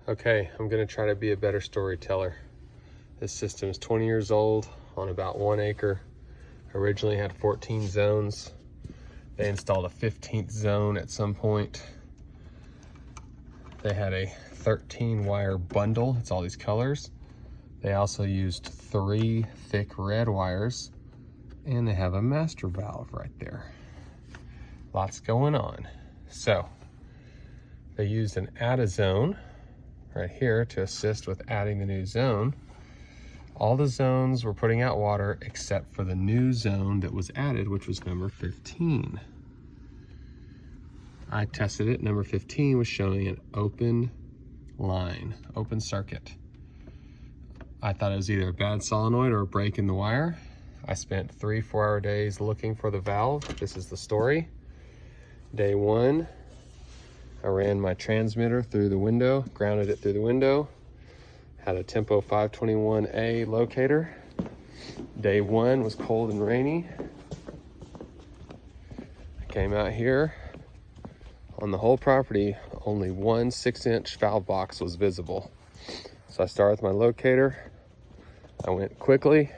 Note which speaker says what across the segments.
Speaker 1: Okay, I'm gonna try to be a better storyteller. This system is 20 years old on about 1 acre. Originally had 14 zones. They installed a 15th zone at some point. They had a 13 wire bundle. It's all these colors. They also used 3 thick red wires, and they have a master valve right there. Lots going on. So they used an add a zone right here to assist with adding the new zone. All the zones were putting out water except for the new zone that was added, which was number 15. I tested it. Number 15 was showing an open line, open circuit. I thought it was either a bad solenoid or a break in the wire. I spent 3-4 hour days looking for the valve. This is the story. Day 1, I ran my transmitter through the window, grounded it through the window, had a Tempo 521A locator. Day 1 was cold and rainy. I came out here. On the whole property, only one 6-inch valve box was visible. So I started with my locator. I went quickly,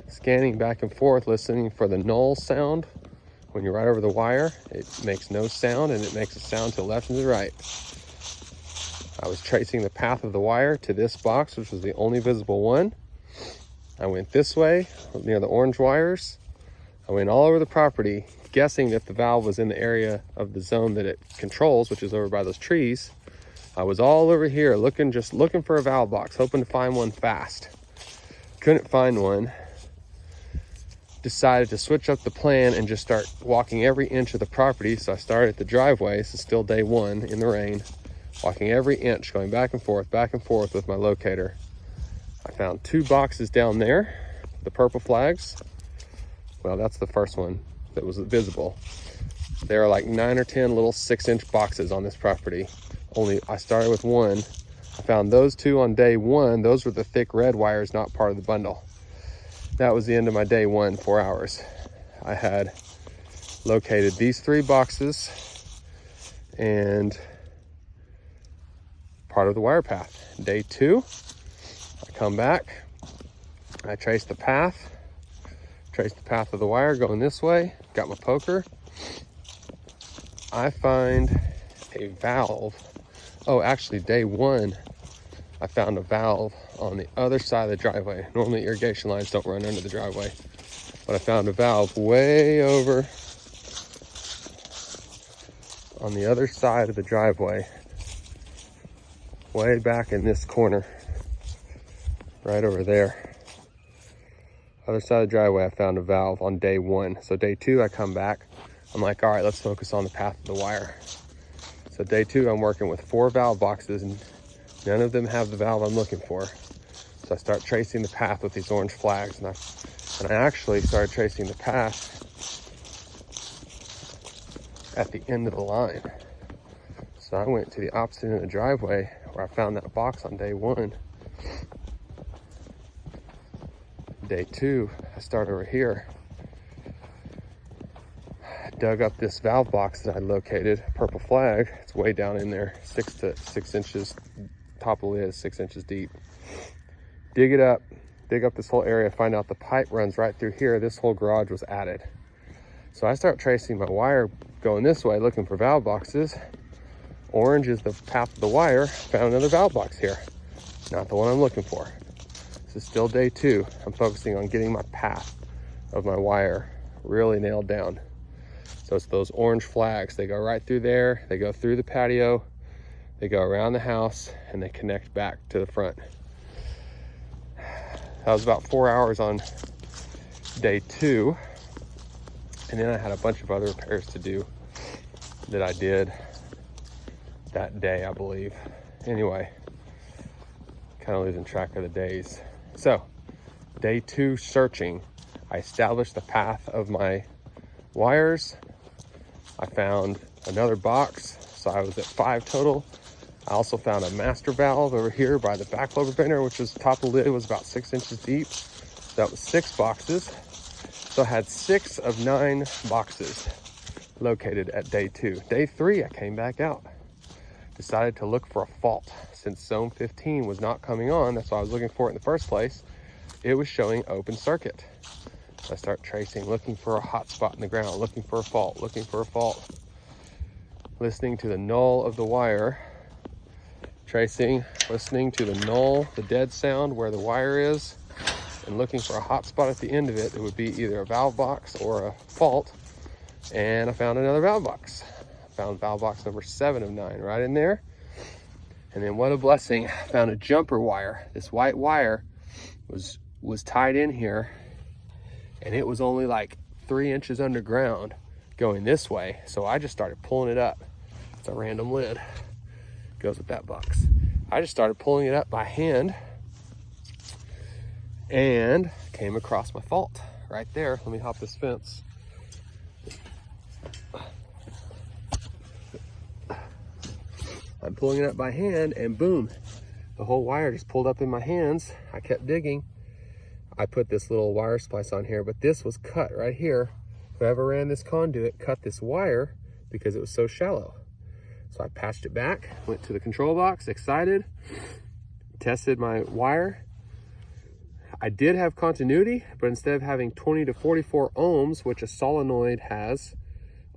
Speaker 1: scanning back and forth, listening for the null sound. When you're right over the wire, it makes no sound, and it makes a sound to the left and to the right. I was tracing the path of the wire to this box, which was the only visible one. I went this way, near the orange wires. I went all over the property, guessing if the valve was in the area of the zone that it controls, which is over by those trees. I was all over here just looking for a valve box, hoping to find one fast. Couldn't find one. Decided to switch up the plan and just start walking every inch of the property. So I started at the driveway. This is still day 1 in the rain, walking every inch, going back and forth with my locator. I found 2 boxes down there, the purple flags. Well, that's the first one that was visible. There are like 9 or 10 little 6-inch boxes on this property. Only I started with 1. I found those 2 on day 1. Those were the thick red wires, not part of the bundle. That was the end of my day 1, 4 hours. I had located these 3 boxes and part of the wire path. Day 2, I come back, I trace the path of the wire going this way, got my poker. I find a valve. Oh, actually day 1, I found a valve on the other side of the driveway. Normally irrigation lines don't run under the driveway, but I found a valve way over on the other side of the driveway, way back in this corner, right over there. Other side of the driveway, I found a valve on day 1. So day 2, I come back. I'm like, all right, let's focus on the path of the wire. So day 2, I'm working with 4 valve boxes, and none of them have the valve I'm looking for. So I start tracing the path with these orange flags, and I actually started tracing the path at the end of the line. So I went to the opposite end of the driveway where I found that box on day 1. Day 2, I start over here. Dug up this valve box that I located, purple flag. It's way down in there, 6 inches, top of the lid is 6 inches deep. Dig up this whole area, find out the pipe runs right through here. This whole garage was added. So I start tracing my wire going this way, looking for valve boxes. Orange is the path of the wire. Found another valve box here. Not the one I'm looking for. This is still day 2. I'm focusing on getting my path of my wire really nailed down. So it's those orange flags. They go right through there. They go through the patio. They go around the house, and they connect back to the front. That was about 4 hours on day 2. And then I had a bunch of other repairs to do that I did that day, I believe. Anyway, kind of losing track of the days. So day 2 searching, I established the path of my wires. I found another box, so I was at 5 total. I also found a master valve over here by the backflow preventer, which was top of the lid, was about 6 inches deep. So that was 6 boxes. So I had 6 of 9 boxes located at day 2. Day 3, I came back out. decided to look for a fault. Since zone 15 was not coming on, that's why I was looking for it in the first place, it was showing open circuit. So I start tracing, looking for a hot spot in the ground, looking for a fault, looking for a fault, listening to the null of the wire, tracing, listening to the null, the dead sound where the wire is, and looking for a hot spot at the end of it. It would be either a valve box or a fault. And I found another valve box. I found valve box number 7 of 9 right in there. And then what a blessing, I found a jumper wire. This white wire was tied in here, and it was only like 3 inches underground going this way. So I just started pulling it up. It's a random lid, goes with that box. I just started pulling it up by hand and came across my fault right there. Let me hop this fence. I'm pulling it up by hand, and boom, the whole wire just pulled up in my hands. I kept digging. I put this little wire splice on here, but this was cut right here. Whoever ran this conduit cut this wire because it was so shallow. So I patched it back, went to the control box, excited, tested my wire. I did have continuity, but instead of having 20 to 44 ohms, which a solenoid has,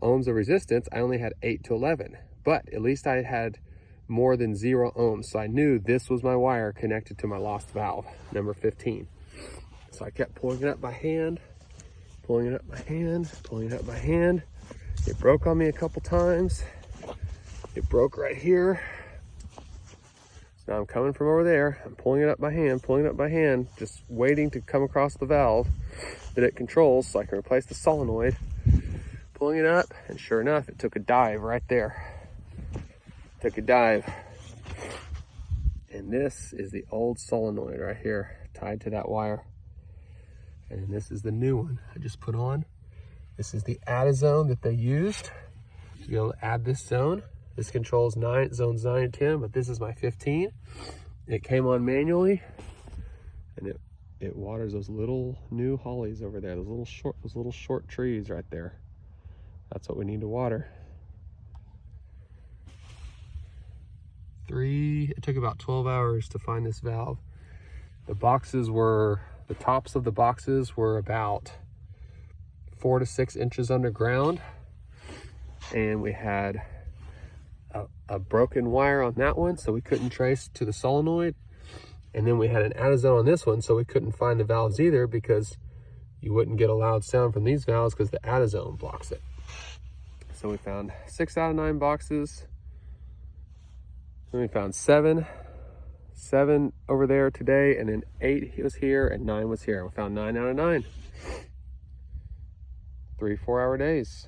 Speaker 1: ohms of resistance, I only had 8 to 11. But at least I had more than 0 ohms. So I knew this was my wire connected to my lost valve, number 15. So I kept pulling it up by hand, pulling it up by hand, pulling it up by hand. It broke on me a couple times. It broke right here. So now I'm coming from over there. I'm pulling it up by hand, pulling it up by hand, just waiting to come across the valve that it controls so I can replace the solenoid. Pulling it up, and sure enough, it took a dive right there. Took a dive. And this is the old solenoid right here, tied to that wire. And then this is the new one I just put on. This is the add a zone that they used to be able to add this zone. This controls zones 9 and 10, but this is my 15. It came on manually, and it waters those little new hollies over there, those little short trees right there. That's what we need to water. It took about 12 hours to find this valve. The tops of the boxes were about 4 to 6 inches underground, and we had a broken wire on that one, so we couldn't trace to the solenoid. And then we had an add a zone on this one, so we couldn't find the valves either, because you wouldn't get a loud sound from these valves because the add a zone blocks it. So we found 6 out of 9 boxes. Then we found 7 over there today, and then 8 was here and 9 was here. We found 9 out of 9. 3 4-hour days.